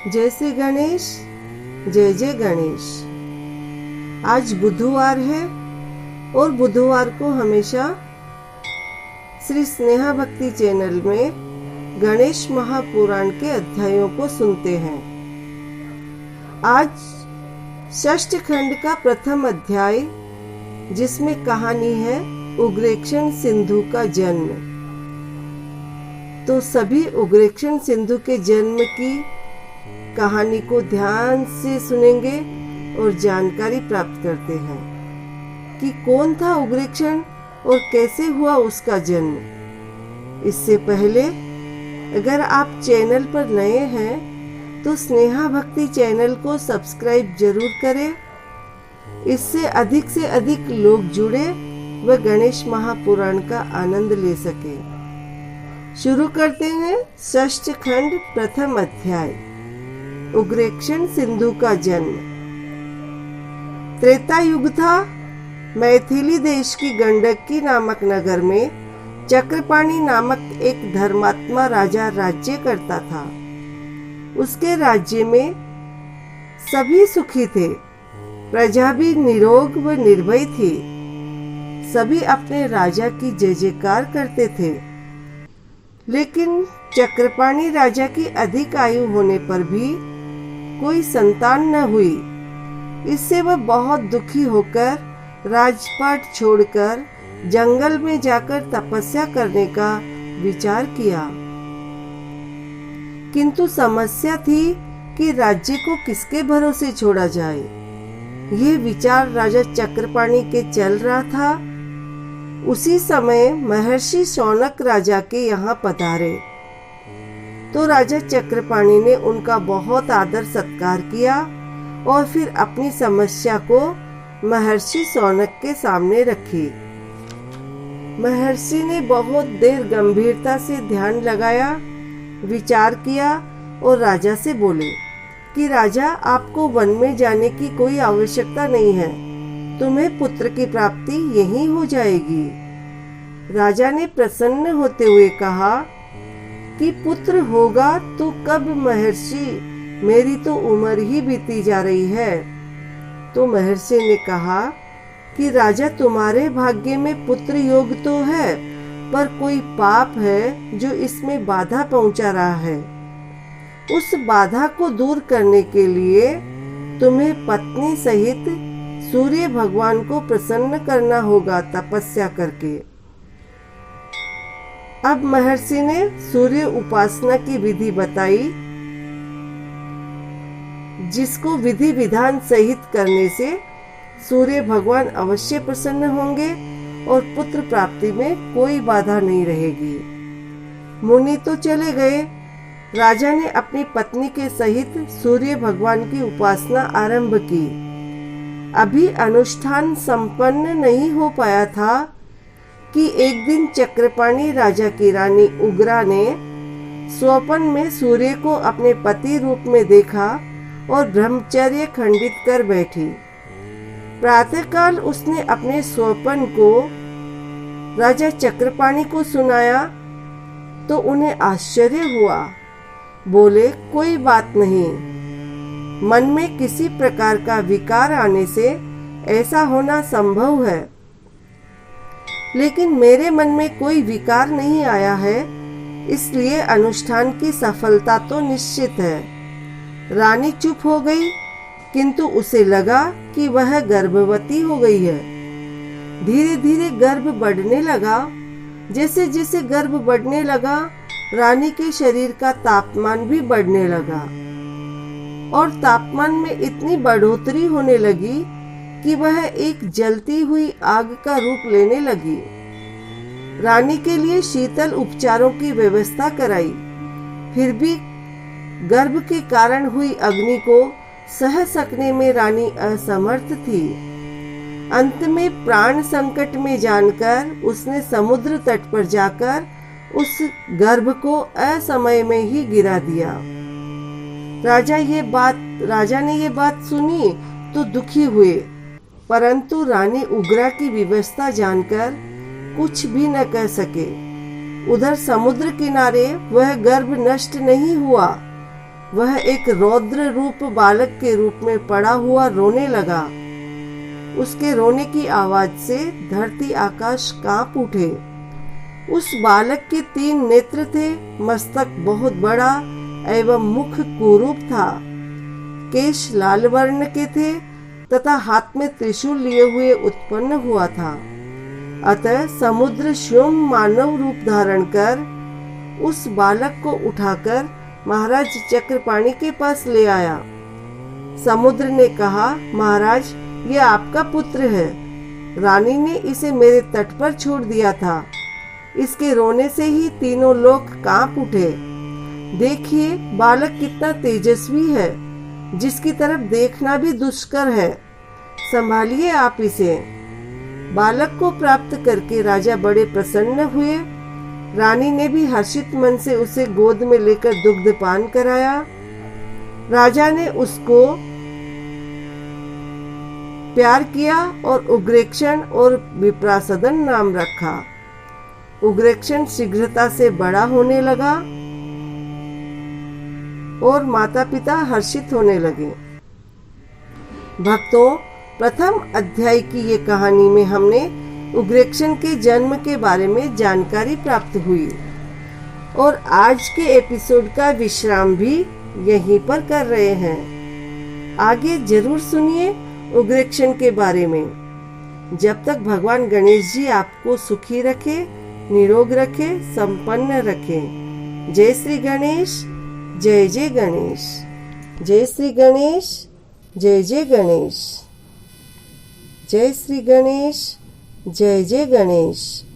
जय श्री गणेश, जय जय गणेश। आज बुधवार है और बुधवार को हमेशा श्री स्नेहा भक्ति चैनल में गणेश महापुराण के अध्यायों को सुनते हैं। आज षष्ठ खंड का प्रथम अध्याय, जिसमें कहानी है उग्रेक्षण सिंधु का जन्म। तो सभी उग्रेक्षण सिंधु के जन्म की कहानी को ध्यान से सुनेंगे और जानकारी प्राप्त करते हैं कि कौन था उग्रेक्षण और कैसे हुआ उसका जन्म। इससे पहले अगर आप चैनल पर नए हैं तो स्नेहा भक्ति चैनल को सब्सक्राइब जरूर करें। इससे अधिक लोग जुड़े व गणेश महापुराण का आनंद ले सके। शुरू करते हैं षष्ठ खंड प्रथम अध्याय, उग्रेक्षण सिंधु का जन्म। त्रेता युग था। मैथिली देश की गंडकी नामक नगर में चक्रपाणि नामक एक धर्मात्मा राजा राज्य करता था। उसके राज्य में सभी सुखी थे, प्रजा भी निरोग व निर्भय थी। सभी अपने राजा की जय जयकार करते थे। लेकिन चक्रपाणि राजा की अधिक आयु होने पर भी कोई संतान न हुई। इससे वह बहुत दुखी होकर राजपाट छोड़कर जंगल में जाकर तपस्या करने का विचार किया। किंतु समस्या थी कि राज्य को किसके भरोसे छोड़ा जाए। ये विचार राजा चक्रपाणि के चल रहा था। उसी समय महर्षि शौनक राजा के यहाँ पधारे तो राजा चक्रपाणि ने उनका बहुत आदर सत्कार किया और फिर अपनी समस्या को महर्षि शौनक के सामने रखी। महर्षि ने बहुत देर गंभीरता से ध्यान लगाया, विचार किया और राजा से बोले कि राजा, आपको वन में जाने की कोई आवश्यकता नहीं है। तुम्हें पुत्र की प्राप्ति यहीं हो जाएगी। राजा ने प्रसन्न होते हुए कहा कि पुत्र होगा तो कब महर्षि, मेरी तो उम्र ही बीती जा रही है। तो महर्षि ने कहा कि राजा, तुम्हारे भाग्य में पुत्र योग तो है, पर कोई पाप है जो इसमें बाधा पहुंचा रहा है। उस बाधा को दूर करने के लिए तुम्हें पत्नी सहित सूर्य भगवान को प्रसन्न करना होगा तपस्या करके। अब महर्षि ने सूर्य उपासना की विधि बताई, जिसको विधि विधान सहित करने से सूर्य भगवान अवश्य प्रसन्न होंगे और पुत्र प्राप्ति में कोई बाधा नहीं रहेगी। मुनि तो चले गए। राजा ने अपनी पत्नी के सहित सूर्य भगवान की उपासना आरंभ की। अभी अनुष्ठान संपन्न नहीं हो पाया था कि एक दिन चक्रपाणि राजा की रानी उग्रा ने स्वप्न में सूर्य को अपने पति रूप में देखा और ब्रह्मचर्य खंडित कर बैठी। प्रातःकाल उसने अपने स्वप्न को राजा चक्रपाणि को सुनाया तो उन्हें आश्चर्य हुआ। बोले, कोई बात नहीं, मन में किसी प्रकार का विकार आने से ऐसा होना संभव है, लेकिन मेरे मन में कोई विकार नहीं आया है, इसलिए अनुष्ठान की सफलता तो निश्चित है। रानी चुप हो गई, किंतु उसे लगा कि वह गर्भवती हो गई है। धीरे धीरे गर्भ बढ़ने लगा। जैसे जैसे गर्भ बढ़ने लगा, रानी के शरीर का तापमान भी बढ़ने लगा और तापमान में इतनी बढ़ोतरी होने लगी कि वह एक जलती हुई आग का रूप लेने लगी। रानी के लिए शीतल उपचारों की व्यवस्था कराई, फिर भी गर्भ के कारण हुई अग्नि को सह सकने में रानी असमर्थ थी। अंत में प्राण संकट में जानकर उसने समुद्र तट पर जाकर उस गर्भ को असमय में ही गिरा दिया। राजा ने ये बात सुनी तो दुखी हुए, परंतु रानी उग्रा की विवशता जानकर कुछ भी न कह सके। उधर समुद्र किनारे वह गर्भ नष्ट नहीं हुआ, वह एक रौद्र रूप बालक के रूप में पड़ा हुआ रोने लगा। उसके रोने की आवाज से धरती आकाश कांप उठे। उस बालक के 3 नेत्र थे, मस्तक बहुत बड़ा एवं मुख कुरूप था, केश लाल वर्ण के थे तथा हाथ में त्रिशूल लिए हुए उत्पन्न हुआ था। अतः समुद्र स्वयं मानव रूप धारण कर उस बालक को उठाकर महाराज चक्रपाणि के पास ले आया। समुद्र ने कहा, महाराज, यह आपका पुत्र है। रानी ने इसे मेरे तट पर छोड़ दिया था। इसके रोने से ही तीनों लोग कांप उठे। देखिए, बालक कितना तेजस्वी है, जिसकी तरफ देखना भी दुष्कर है। संभालिए आप इसे। बालक को प्राप्त करके राजा बड़े प्रसन्न हुए। रानी ने भी हर्षित मन से उसे गोद में लेकर दुग्धपान कराया। राजा ने उसको प्यार किया और उग्रेक्षण और विप्रासदन नाम रखा। उग्रेक्षण शीघ्रता से बड़ा होने लगा और माता पिता हर्षित होने लगे। भक्तों, प्रथम अध्याय की ये कहानी में हमने उग्रेक्षण के जन्म के बारे में जानकारी प्राप्त हुई और आज के एपिसोड का विश्राम भी यहीं पर कर रहे हैं। आगे जरूर सुनिए उग्रेक्षण के बारे में। जब तक भगवान गणेश जी आपको सुखी रखे, निरोग रखे, संपन्न रखे। जय श्री गणेश, जय जय गणेश। जय श्री गणेश, जय जय गणेश। जय श्री गणेश, जय जय गणेश।